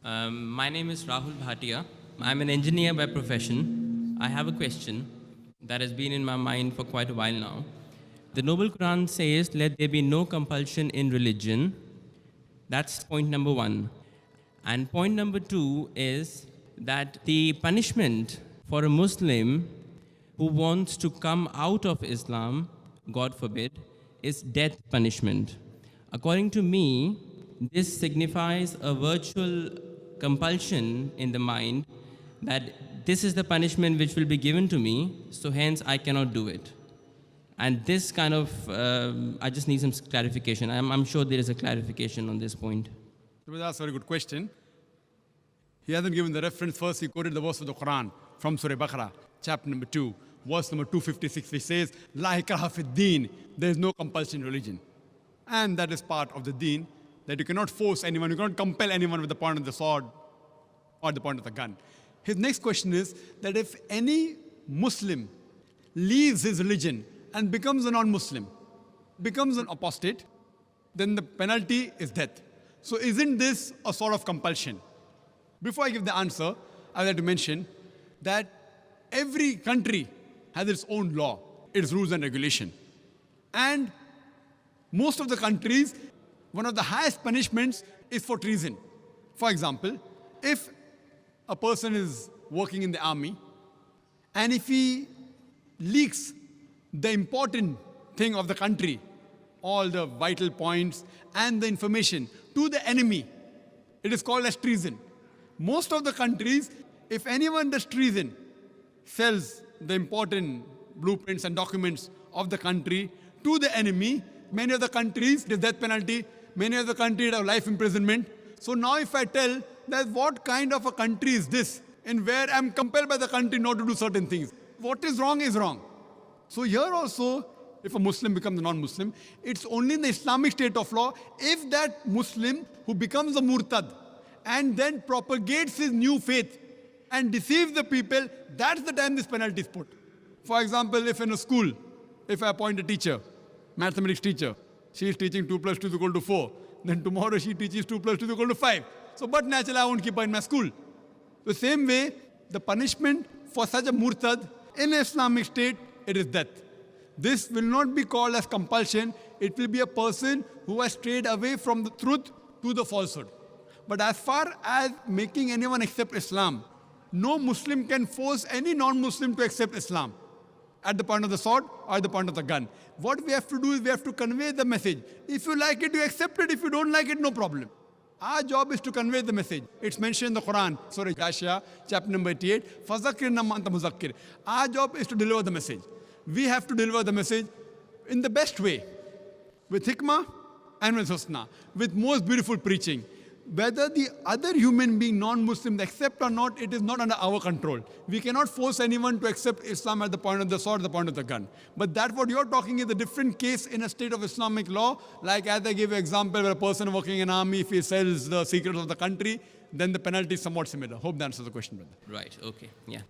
My name is Rahul Bhatia. I'm an engineer by profession. I have a question that has been in my mind for quite a while now. The Noble Quran says, let there be no compulsion in religion. That's point number one. And point number two is that the punishment for a Muslim who wants to come out of Islam, God forbid, is death punishment. According to me, this signifies a virtual compulsion in the mind that this is the punishment which will be given to me, so hence I cannot do it. And this kind of, I just need some clarification. I'm sure there is a clarification on this point. That's a very good question. He hasn't given the reference. First, he quoted the verse of the Quran from Surah Baqarah, chapter number 2, verse number 256, which says, La ikraha fid deen, there is no compulsion in religion. And that is part of the deen, that you cannot force anyone, you cannot compel anyone with the point of the sword or the point of the gun. His next question is that if any Muslim leaves his religion and becomes a non-Muslim, becomes an apostate, then the penalty is death. So isn't this a sort of compulsion? Before I give the answer, I would like to mention that every country has its own law, its rules and regulation. And most of the countries, one of the highest punishments is for treason. For example, if a person is working in the army and if he leaks the important thing of the country, all the vital points and the information to the enemy, it is called as treason. Most of the countries, if anyone does treason, sells the important blueprints and documents of the country to the enemy, many of the countries, the death penalty, many of the countries have life imprisonment. So now if I tell that what kind of a country is this, in where I'm compelled by the country not to do certain things, what is wrong is wrong. So here also, if a Muslim becomes a non-Muslim, it's only in the Islamic state of law if that Muslim who becomes a murtad and then propagates his new faith and deceives the people, that's the time this penalty is put. For example, if in a school, if I appoint a teacher, mathematics teacher, she is teaching 2 plus 2 is equal to 4, then tomorrow she teaches 2 plus 2 is equal to 5. So, but naturally I won't keep her in my school. The same way, the punishment for such a murtad in an Islamic state, it is death. This will not be called as compulsion. It will be a person who has strayed away from the truth to the falsehood. But as far as making anyone accept Islam, no Muslim can force any non-Muslim to accept Islam at the point of the sword or at the point of the gun. What we have to do is we have to convey the message. If you like it, you accept it. If you don't like it, no problem. Our job is to convey the message. It's mentioned in the Quran, Surah Ghashiyah, chapter number 88, فَذَكِّرْ نَمَّا أَنْتَ مُذَكِّرْ. Our job is to deliver the message. We have to deliver the message in the best way, with hikmah and with husna, with most beautiful preaching. Whether the other human being, non-Muslim, accept or not, it is not under our control. We cannot force anyone to accept Islam at the point of the sword, the point of the gun. But that what you're talking is a different case in a state of Islamic law. Like as I gave you an example where a person working in an army, if he sells the secrets of the country, then the penalty is somewhat similar. Hope that answers the question, brother. Right, okay, yeah.